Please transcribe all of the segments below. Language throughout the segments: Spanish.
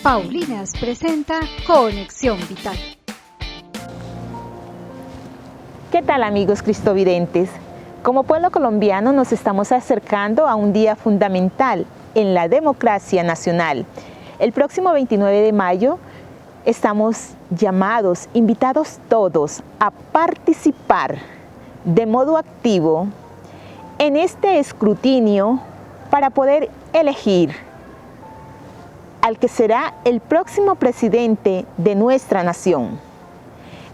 Paulinas presenta Conexión Vital. ¿Qué tal, amigos cristovidentes? Como pueblo colombiano nos estamos acercando a un día fundamental en la democracia nacional. El próximo 29 de mayo estamos llamados, invitados todos a participar de modo activo en este escrutinio para poder elegir al que será el próximo presidente de nuestra nación.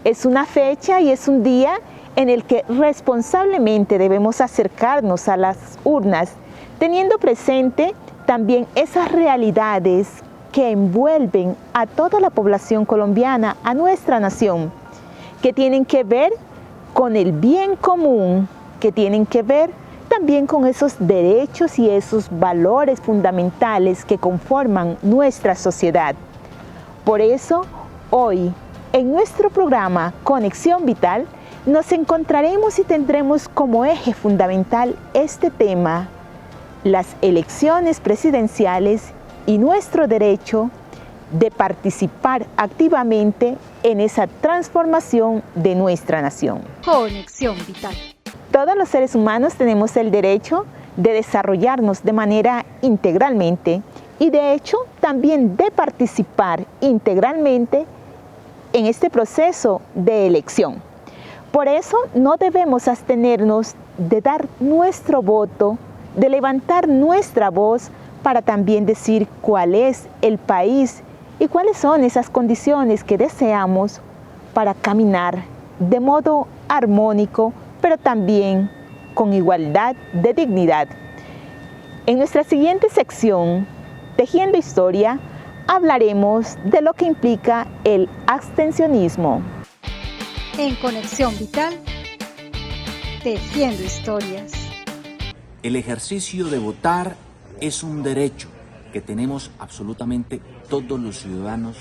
Es una fecha y es un día en el que responsablemente debemos acercarnos a las urnas, teniendo presente también esas realidades que envuelven a toda la población colombiana, a nuestra nación, que tienen que ver con el bien común, que tienen que ver también con esos derechos y esos valores fundamentales que conforman nuestra sociedad. Por eso, hoy, en nuestro programa Conexión Vital, nos encontraremos y tendremos como eje fundamental este tema, las elecciones presidenciales y nuestro derecho de participar activamente en esa transformación de nuestra nación. Conexión Vital. Todos los seres humanos tenemos el derecho de desarrollarnos de manera integralmente y de hecho también de participar integralmente en este proceso de elección. Por eso no debemos abstenernos de dar nuestro voto, de levantar nuestra voz para también decir cuál es el país y cuáles son esas condiciones que deseamos para caminar de modo armónico, pero también con igualdad de dignidad. En nuestra siguiente sección, Tejiendo Historia, hablaremos de lo que implica el abstencionismo. En Conexión Vital, Tejiendo Historias. El ejercicio de votar es un derecho que tenemos absolutamente todos los ciudadanos,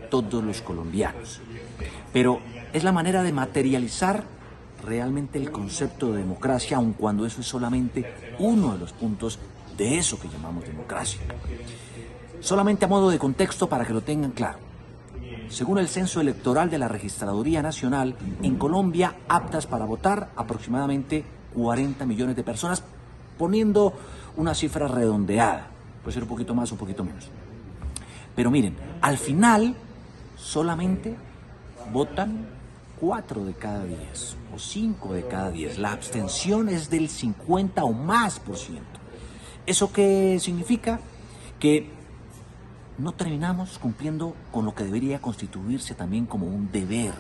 todos los colombianos. Pero es la manera de materializar realmente el concepto de democracia, aun cuando eso es solamente uno de los puntos de eso que llamamos democracia. Solamente a modo de contexto para que lo tengan claro. Según el censo electoral de la Registraduría Nacional, en Colombia aptas para votar aproximadamente 40 millones de personas, poniendo una cifra redondeada. Puede ser un poquito más, un poquito menos. Pero miren, al final solamente votan 4 de cada 10 o 5 de cada 10. La abstención es del 50 o más %. ¿Eso qué significa? Que no terminamos cumpliendo con lo que debería constituirse también como un deber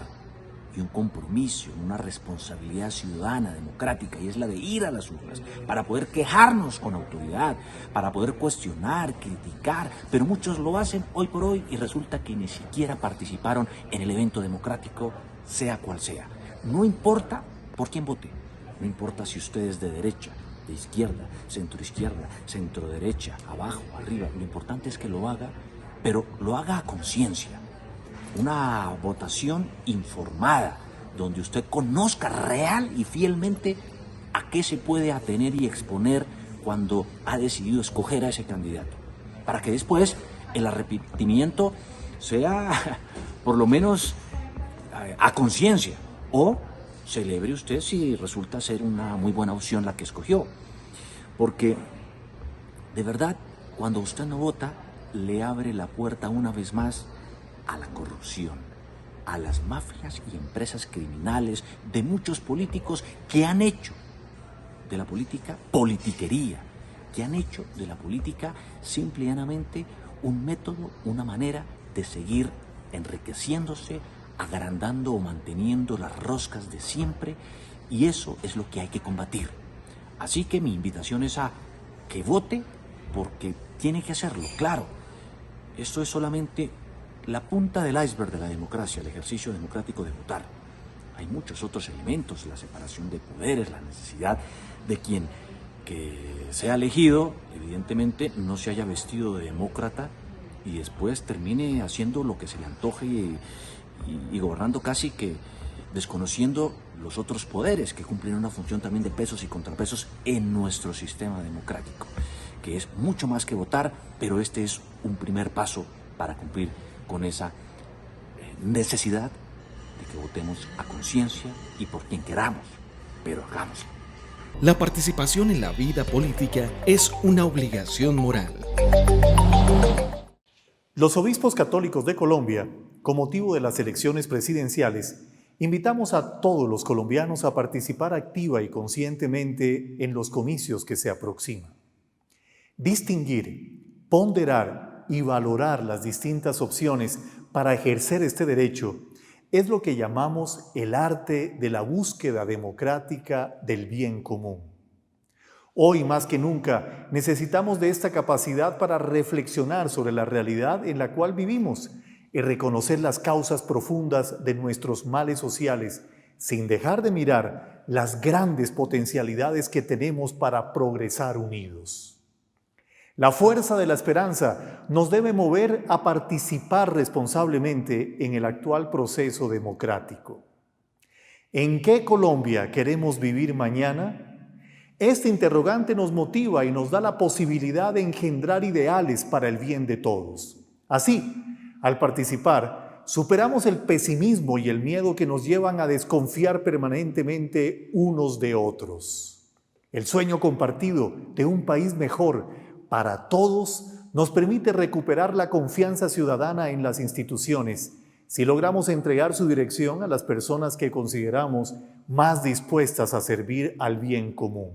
y un compromiso, una responsabilidad ciudadana, democrática, y es la de ir a las urnas para poder quejarnos con autoridad, para poder cuestionar, criticar, pero muchos lo hacen hoy por hoy y resulta que ni siquiera participaron en el evento democrático, sea cual sea. No importa por quién vote, no importa si usted es de derecha, de izquierda, centro derecha, abajo, arriba, lo importante es que lo haga, pero lo haga a conciencia. Una votación informada, donde usted conozca real y fielmente a qué se puede atener y exponer cuando ha decidido escoger a ese candidato, para que después el arrepentimiento sea por lo menos a conciencia, o celebre usted si resulta ser una muy buena opción la que escogió. Porque de verdad, cuando usted no vota, le abre la puerta una vez más a la corrupción, a las mafias y empresas criminales de muchos políticos que han hecho de la política politiquería, que han hecho de la política simple y llanamente un método, una manera de seguir enriqueciéndose, agrandando o manteniendo las roscas de siempre, y eso es lo que hay que combatir. Así que mi invitación es a que vote, porque tiene que hacerlo, claro. Esto es solamente la punta del iceberg de la democracia, el ejercicio democrático de votar. Hay muchos otros elementos, la separación de poderes, la necesidad de quien que sea elegido, evidentemente no se haya vestido de demócrata y después termine haciendo lo que se le antoje y gobernando casi que desconociendo los otros poderes que cumplen una función también de pesos y contrapesos en nuestro sistema democrático, que es mucho más que votar, pero este es un primer paso para cumplir con esa necesidad de que votemos a conciencia y por quien queramos, pero hagámoslo. La participación en la vida política es una obligación moral. Los obispos católicos de Colombia, con motivo de las elecciones presidenciales, invitamos a todos los colombianos a participar activa y conscientemente en los comicios que se aproximan. Distinguir, ponderar y valorar las distintas opciones para ejercer este derecho es lo que llamamos el arte de la búsqueda democrática del bien común. Hoy más que nunca necesitamos de esta capacidad para reflexionar sobre la realidad en la cual vivimos y reconocer las causas profundas de nuestros males sociales, sin dejar de mirar las grandes potencialidades que tenemos para progresar unidos. La fuerza de la esperanza nos debe mover a participar responsablemente en el actual proceso democrático. ¿En qué Colombia queremos vivir mañana? Este interrogante nos motiva y nos da la posibilidad de engendrar ideales para el bien de todos. Así, al participar, superamos el pesimismo y el miedo que nos llevan a desconfiar permanentemente unos de otros. El sueño compartido de un país mejor para todos nos permite recuperar la confianza ciudadana en las instituciones si logramos entregar su dirección a las personas que consideramos más dispuestas a servir al bien común.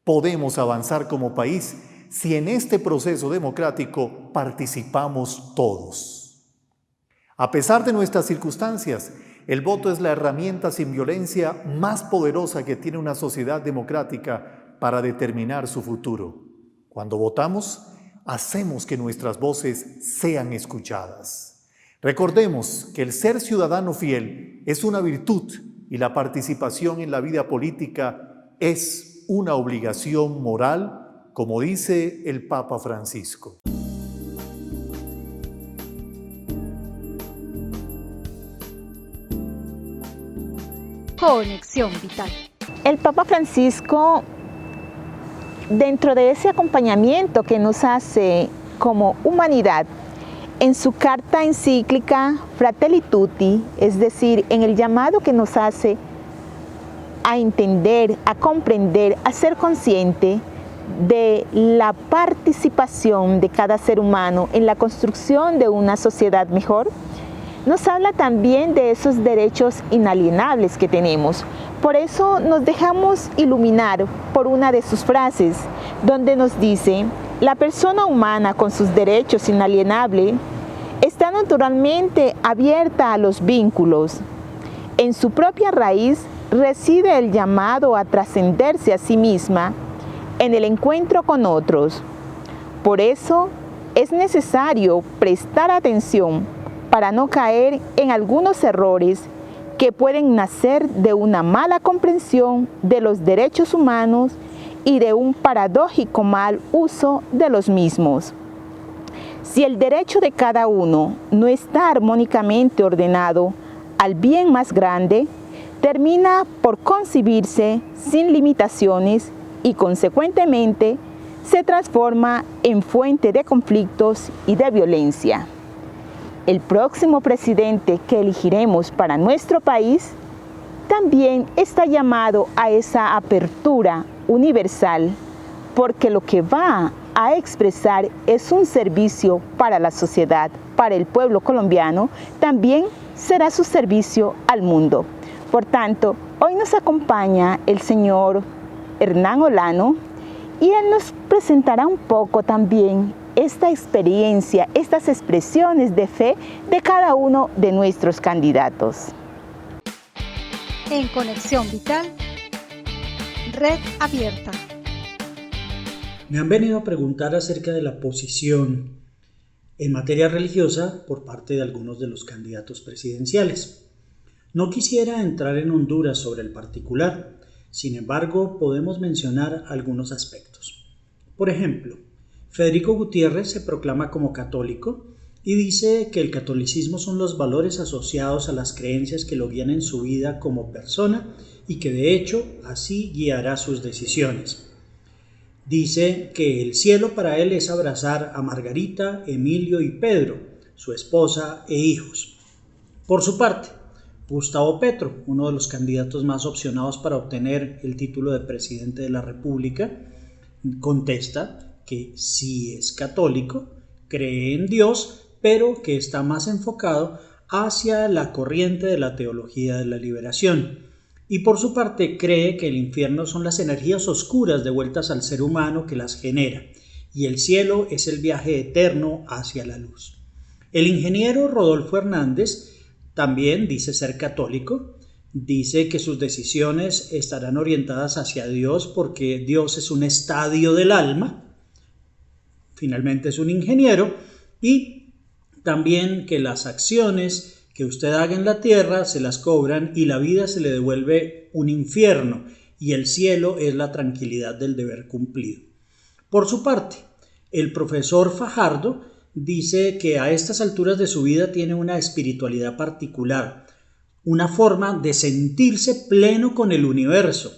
Podemos avanzar como país si en este proceso democrático participamos todos. A pesar de nuestras circunstancias, el voto es la herramienta sin violencia más poderosa que tiene una sociedad democrática para determinar su futuro. Cuando votamos, hacemos que nuestras voces sean escuchadas. Recordemos que el ser ciudadano fiel es una virtud y la participación en la vida política es una obligación moral, como dice el Papa Francisco. Conexión Vital. El Papa Francisco, dentro de ese acompañamiento que nos hace como humanidad, en su carta encíclica Fratelli Tutti, es decir, en el llamado que nos hace a entender, a comprender, a ser consciente de la participación de cada ser humano en la construcción de una sociedad mejor, nos habla también de esos derechos inalienables que tenemos. Por eso nos dejamos iluminar por una de sus frases, donde nos dice: la persona humana con sus derechos inalienables está naturalmente abierta a los vínculos. En su propia raíz reside el llamado a trascenderse a sí misma en el encuentro con otros. Por eso es necesario prestar atención para no caer en algunos errores que pueden nacer de una mala comprensión de los derechos humanos y de un paradójico mal uso de los mismos. Si el derecho de cada uno no está armónicamente ordenado al bien más grande, termina por concebirse sin limitaciones y consecuentemente se transforma en fuente de conflictos y de violencia. El próximo presidente que elegiremos para nuestro país también está llamado a esa apertura universal, porque lo que va a expresar es un servicio para la sociedad, para el pueblo colombiano, también será su servicio al mundo. Por tanto, hoy nos acompaña el señor Hernán Olano y él nos presentará un poco también esta experiencia, estas expresiones de fe de cada uno de nuestros candidatos. En Conexión Vital, Red Abierta. Me han venido a preguntar acerca de la posición en materia religiosa por parte de algunos de los candidatos presidenciales. No quisiera entrar en honduras sobre el particular, sin embargo, podemos mencionar algunos aspectos. Por ejemplo, Federico Gutiérrez se proclama como católico y dice que el catolicismo son los valores asociados a las creencias que lo guían en su vida como persona y que de hecho así guiará sus decisiones. Dice que el cielo para él es abrazar a Margarita, Emilio y Pedro, su esposa e hijos. Por su parte, Gustavo Petro, uno de los candidatos más opcionados para obtener el título de presidente de la República, contesta que sí es católico, cree en Dios, pero que está más enfocado hacia la corriente de la teología de la liberación. Y por su parte cree que el infierno son las energías oscuras devueltas al ser humano que las genera, y el cielo es el viaje eterno hacia la luz. El ingeniero Rodolfo Hernández también dice ser católico, dice que sus decisiones estarán orientadas hacia Dios porque Dios es un estadio del alma, finalmente es un ingeniero, y también que las acciones que usted haga en la tierra se las cobran y la vida se le devuelve un infierno y el cielo es la tranquilidad del deber cumplido. Por su parte, el profesor Fajardo dice que a estas alturas de su vida tiene una espiritualidad particular, una forma de sentirse pleno con el universo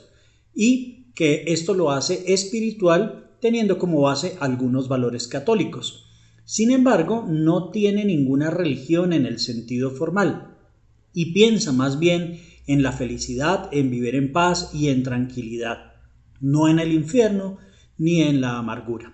y que esto lo hace espiritual teniendo como base algunos valores católicos. Sin embargo, no tiene ninguna religión en el sentido formal y piensa más bien en la felicidad, en vivir en paz y en tranquilidad, no en el infierno ni en la amargura.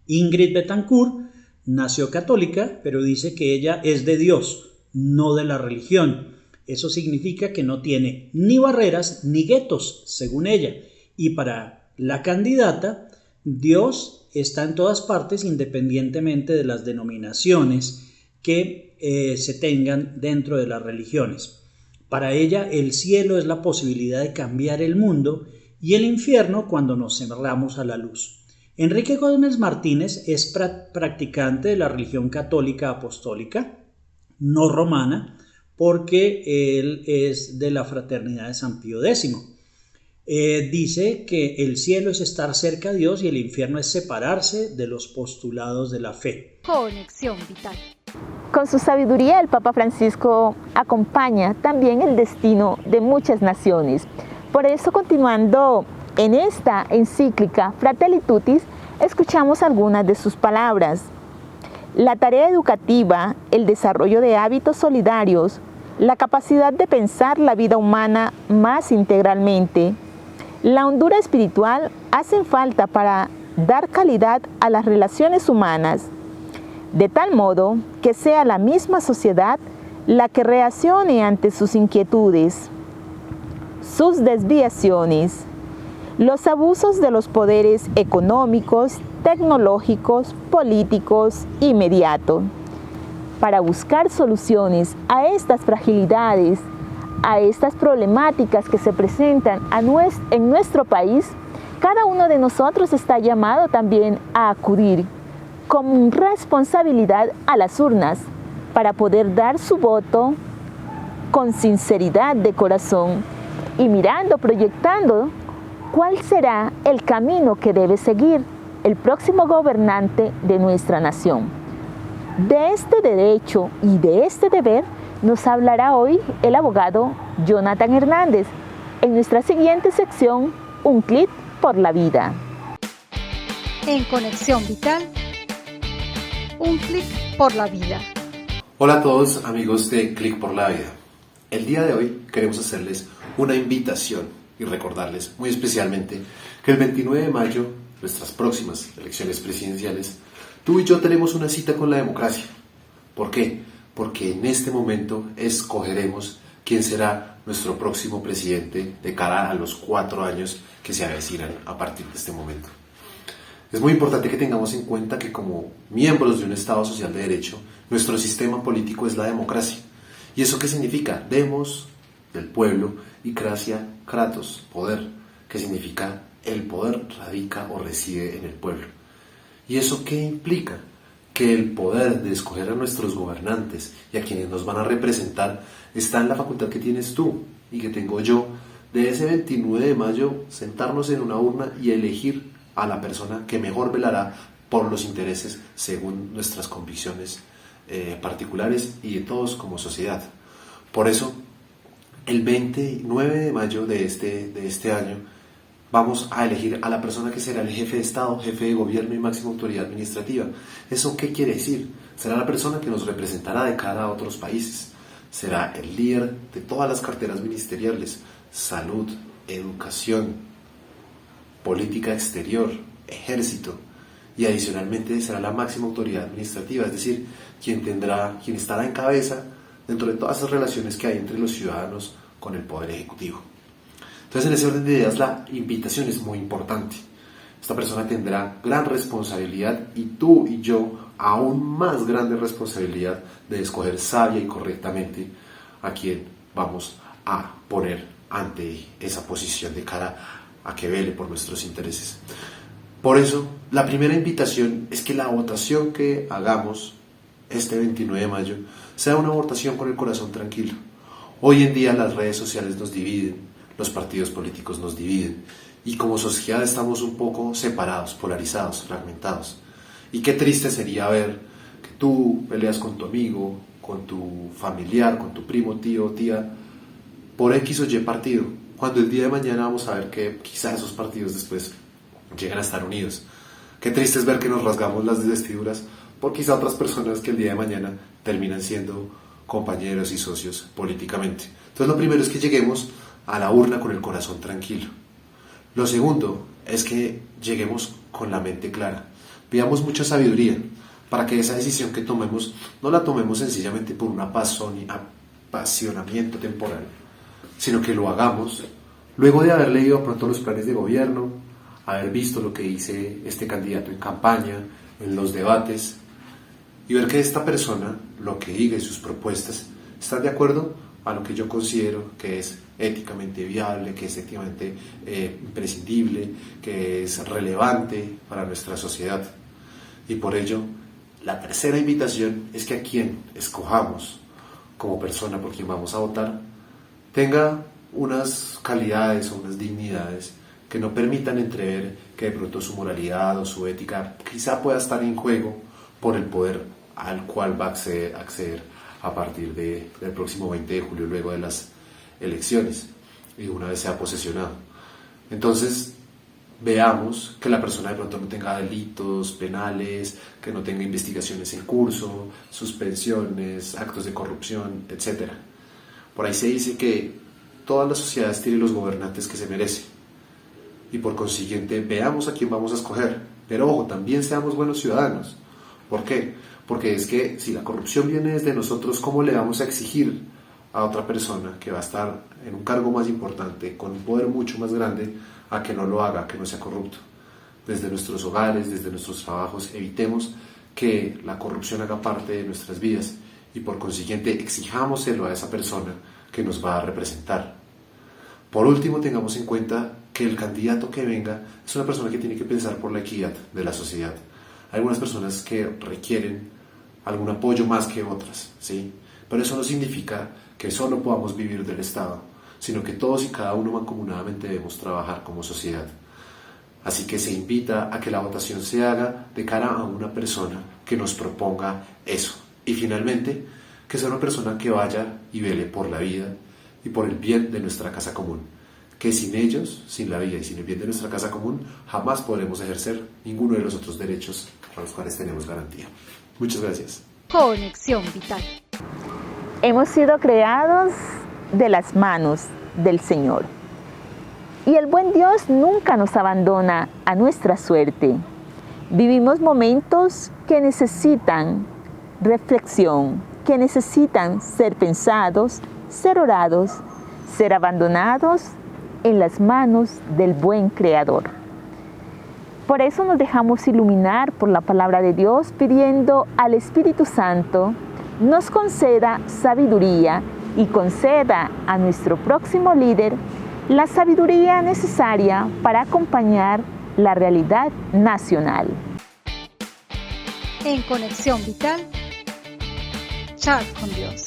Ingrid Betancourt nació católica, pero dice que ella es de Dios, no de la religión. Eso significa que no tiene ni barreras ni guetos, según ella. Y para la candidata, Dios está en todas partes independientemente de las denominaciones que se tengan dentro de las religiones. Para ella, el cielo es la posibilidad de cambiar el mundo y el infierno cuando nos cerramos a la luz. Enrique Gómez Martínez es practicante de la religión católica apostólica, no romana, porque él es de la fraternidad de San Pío X. Dice que el cielo es estar cerca a Dios y el infierno es separarse de los postulados de la fe. Conexión Vital. Con su sabiduría, el Papa Francisco acompaña también el destino de muchas naciones. Por eso, continuando en esta encíclica Fratelli Tutti, escuchamos algunas de sus palabras. La tarea educativa, el desarrollo de hábitos solidarios, la capacidad de pensar la vida humana más integralmente, la hondura espiritual hacen falta para dar calidad a las relaciones humanas, de tal modo que sea la misma sociedad la que reaccione ante sus inquietudes, sus desviaciones, los abusos de los poderes económicos, tecnológicos, políticos y mediáticos, para buscar soluciones a estas fragilidades, a estas problemáticas que se presentan en nuestro país. Cada uno de nosotros está llamado también a acudir con responsabilidad a las urnas para poder dar su voto con sinceridad de corazón y mirando, proyectando cuál será el camino que debe seguir el próximo gobernante de nuestra nación. De este derecho y de este deber nos hablará hoy el abogado Jonathan Hernández en nuestra siguiente sección, Un clic por la vida. En Conexión Vital, un clic por la vida. Hola a todos amigos de Clic por la Vida. El día de hoy queremos hacerles una invitación y recordarles muy especialmente que el 29 de mayo, nuestras próximas elecciones presidenciales, tú y yo tenemos una cita con la democracia. ¿Por qué? Porque en este momento escogeremos quién será nuestro próximo presidente de cara a los 4 años que se avecinan a partir de este momento. Es muy importante que tengamos en cuenta que como miembros de un Estado social de derecho, nuestro sistema político es la democracia. ¿Y eso qué significa? Demos del pueblo y cracia kratos, poder, que significa el poder radica o reside en el pueblo. ¿Y eso qué implica? Que el poder de escoger a nuestros gobernantes y a quienes nos van a representar está en la facultad que tienes tú y que tengo yo de ese 29 de mayo sentarnos en una urna y elegir a la persona que mejor velará por los intereses según nuestras convicciones particulares y de todos como sociedad. Por eso, el 29 de mayo de este año, Vamos a elegir a la persona que será el jefe de Estado, jefe de gobierno y máxima autoridad administrativa. ¿Eso qué quiere decir? Será la persona que nos representará de cara a otros países. Será el líder de todas las carteras ministeriales: salud, educación, política exterior, ejército, y adicionalmente será la máxima autoridad administrativa, es decir, quien estará en cabeza dentro de todas esas relaciones que hay entre los ciudadanos con el poder ejecutivo. Entonces, en ese orden de ideas, la invitación es muy importante. Esta persona tendrá gran responsabilidad, y tú y yo aún más grande responsabilidad, de escoger sabia y correctamente a quien vamos a poner ante esa posición de cara a que vele por nuestros intereses. Por eso, la primera invitación es que la votación que hagamos este 29 de mayo sea una votación con el corazón tranquilo. Hoy en día las redes sociales nos dividen, los partidos políticos nos dividen, y como sociedad estamos un poco separados, polarizados, fragmentados. Y qué triste sería ver que tú peleas con tu amigo, con tu familiar, con tu primo, tío, tía, por X o Y partido, cuando el día de mañana vamos a ver que quizás esos partidos después llegan a estar unidos. Qué triste es ver que nos rasgamos las vestiduras por quizá otras personas que el día de mañana terminan siendo compañeros y socios políticamente. Entonces, lo primero es que lleguemos a la urna con el corazón tranquilo. Lo segundo es que lleguemos con la mente clara. Pidamos mucha sabiduría para que esa decisión que tomemos no la tomemos sencillamente por un apasionamiento temporal, sino que lo hagamos luego de haber leído pronto los planes de gobierno, haber visto lo que dice este candidato en campaña, en los debates, y ver que esta persona, lo que diga y sus propuestas, están de acuerdo a lo que yo considero que es éticamente viable, que es éticamente imprescindible, que es relevante para nuestra sociedad. Y por ello, la tercera invitación es que a quien escojamos como persona por quien vamos a votar tenga unas calidades o unas dignidades que no permitan entrever que de pronto su moralidad o su ética quizá pueda estar en juego por el poder al cual va a acceder a partir del próximo 20 de julio, luego de las elecciones, y una vez sea posesionado. Entonces, veamos que la persona de pronto no tenga delitos penales, que no tenga investigaciones en curso, suspensiones, actos de corrupción, etc. Por ahí se dice que todas las sociedades tienen los gobernantes que se merecen, y por consiguiente veamos a quién vamos a escoger. Pero ojo, también seamos buenos ciudadanos. ¿Por qué? Porque es que si la corrupción viene desde nosotros, ¿cómo le vamos a exigir a otra persona que va a estar en un cargo más importante, con un poder mucho más grande, a que no lo haga, que no sea corrupto? Desde nuestros hogares, desde nuestros trabajos, evitemos que la corrupción haga parte de nuestras vidas, y por consiguiente exijámoselo a esa persona que nos va a representar. Por último, tengamos en cuenta que el candidato que venga es una persona que tiene que pensar por la equidad de la sociedad. Hay algunas personas que requieren algún apoyo más que otras, ¿sí? Pero eso no significa que solo podamos vivir del Estado, sino que todos y cada uno mancomunadamente debemos trabajar como sociedad. Así que se invita a que la votación se haga de cara a una persona que nos proponga eso. Y finalmente, que sea una persona que vaya y vele por la vida y por el bien de nuestra casa común. Que sin ellos, sin la vida y sin el bien de nuestra casa común, jamás podremos ejercer ninguno de los otros derechos para los cuales tenemos garantía. Muchas gracias. Conexión Vital. Hemos sido creados de las manos del Señor. Y el buen Dios nunca nos abandona a nuestra suerte. Vivimos momentos que necesitan reflexión, que necesitan ser pensados, ser orados, ser abandonados en las manos del buen Creador. Por eso nos dejamos iluminar por la palabra de Dios, pidiendo al Espíritu Santo nos conceda sabiduría y conceda a nuestro próximo líder la sabiduría necesaria para acompañar la realidad nacional. En Conexión Vital, chat con Dios.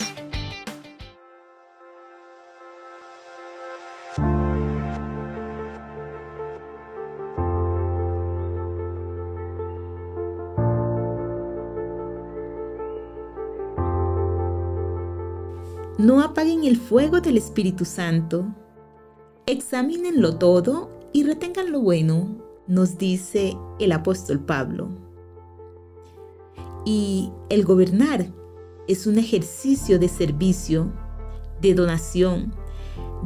No apaguen el fuego del Espíritu Santo. Examínenlo todo y retengan lo bueno, nos dice el apóstol Pablo. Y el gobernar es un ejercicio de servicio, de donación,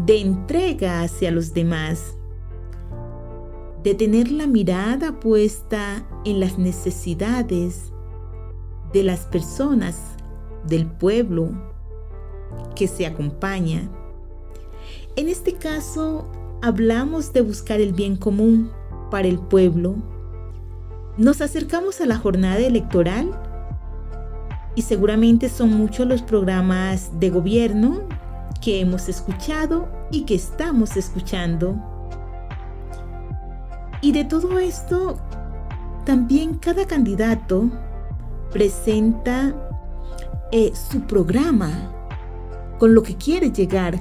de entrega hacia los demás, de tener la mirada puesta en las necesidades de las personas, del pueblo que se acompaña. En este caso, hablamos de buscar el bien común para el pueblo. Nos acercamos a la jornada electoral y seguramente son muchos los programas de gobierno que hemos escuchado y que estamos escuchando. Y de todo esto, también cada candidato presenta su programa con lo que quiere llegar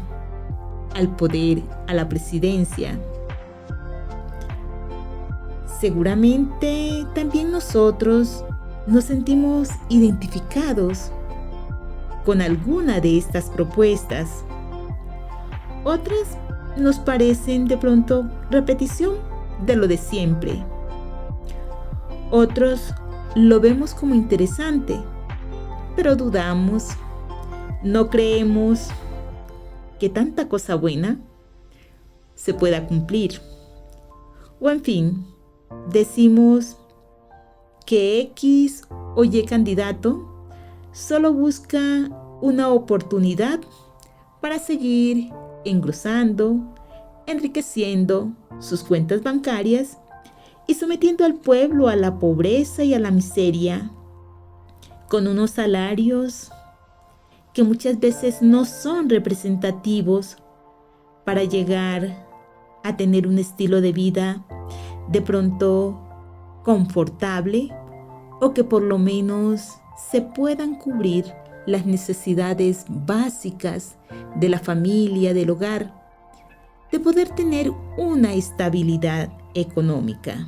al poder, a la presidencia. Seguramente también nosotros nos sentimos identificados con alguna de estas propuestas. Otras nos parecen de pronto repetición de lo de siempre. Otros lo vemos como interesante, pero dudamos, no creemos que tanta cosa buena se pueda cumplir. O en fin, decimos que X o Y candidato solo busca una oportunidad para seguir engrosando, enriqueciendo sus cuentas bancarias y sometiendo al pueblo a la pobreza y a la miseria, con unos salarios que muchas veces no son representativos para llegar a tener un estilo de vida de pronto confortable, o que por lo menos se puedan cubrir las necesidades básicas de la familia, del hogar, de poder tener una estabilidad económica.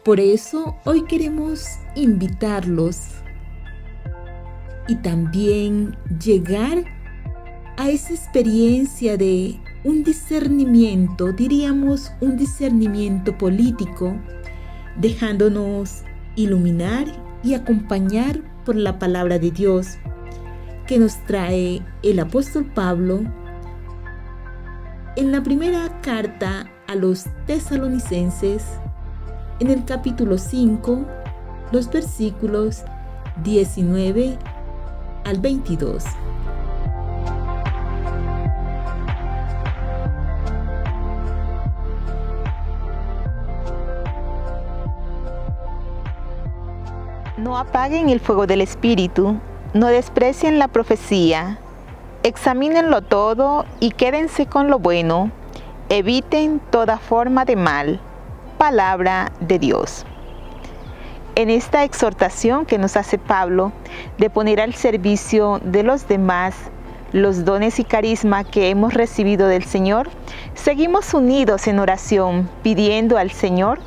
Por eso hoy queremos invitarlos y también llegar a esa experiencia de un discernimiento, diríamos un discernimiento político, dejándonos iluminar y acompañar por la palabra de Dios que nos trae el apóstol Pablo en la primera carta a los tesalonicenses, en el capítulo 5, los versículos 19 al 22. No apaguen el fuego del Espíritu, no desprecien la profecía, examínenlo todo y quédense con lo bueno, eviten toda forma de mal. Palabra de Dios. En esta exhortación que nos hace Pablo de poner al servicio de los demás los dones y carisma que hemos recibido del Señor, seguimos unidos en oración pidiendo al Señor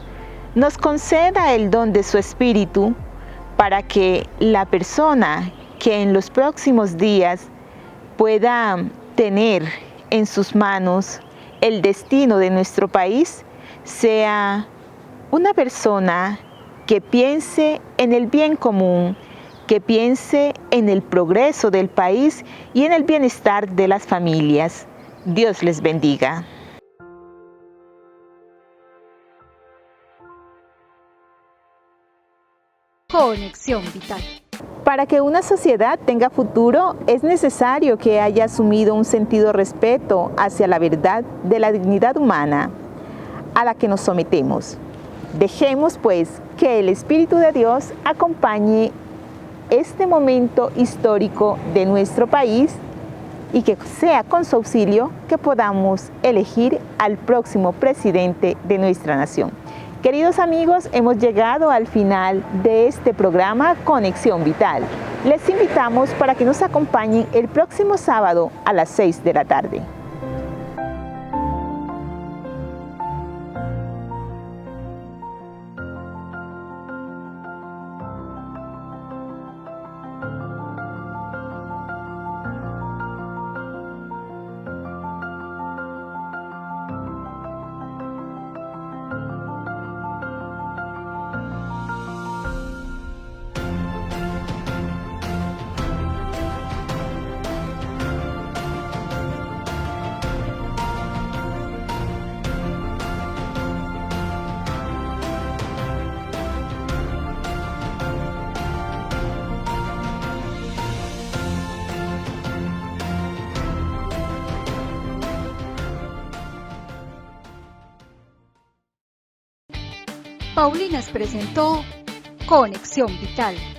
nos conceda el don de su Espíritu para que la persona que en los próximos días pueda tener en sus manos el destino de nuestro país sea una persona que piense en el bien común, que piense en el progreso del país y en el bienestar de las familias. Dios les bendiga. Conexión Vital. Para que una sociedad tenga futuro, es necesario que haya asumido un sentido de respeto hacia la verdad de la dignidad humana a la que nos sometemos. Dejemos, pues, que el Espíritu de Dios acompañe este momento histórico de nuestro país y que sea con su auxilio que podamos elegir al próximo presidente de nuestra nación. Queridos amigos, hemos llegado al final de este programa Conexión Vital. Les invitamos para que nos acompañen el próximo sábado a las 6 de la tarde. Paulinas presentó Conexión Vital.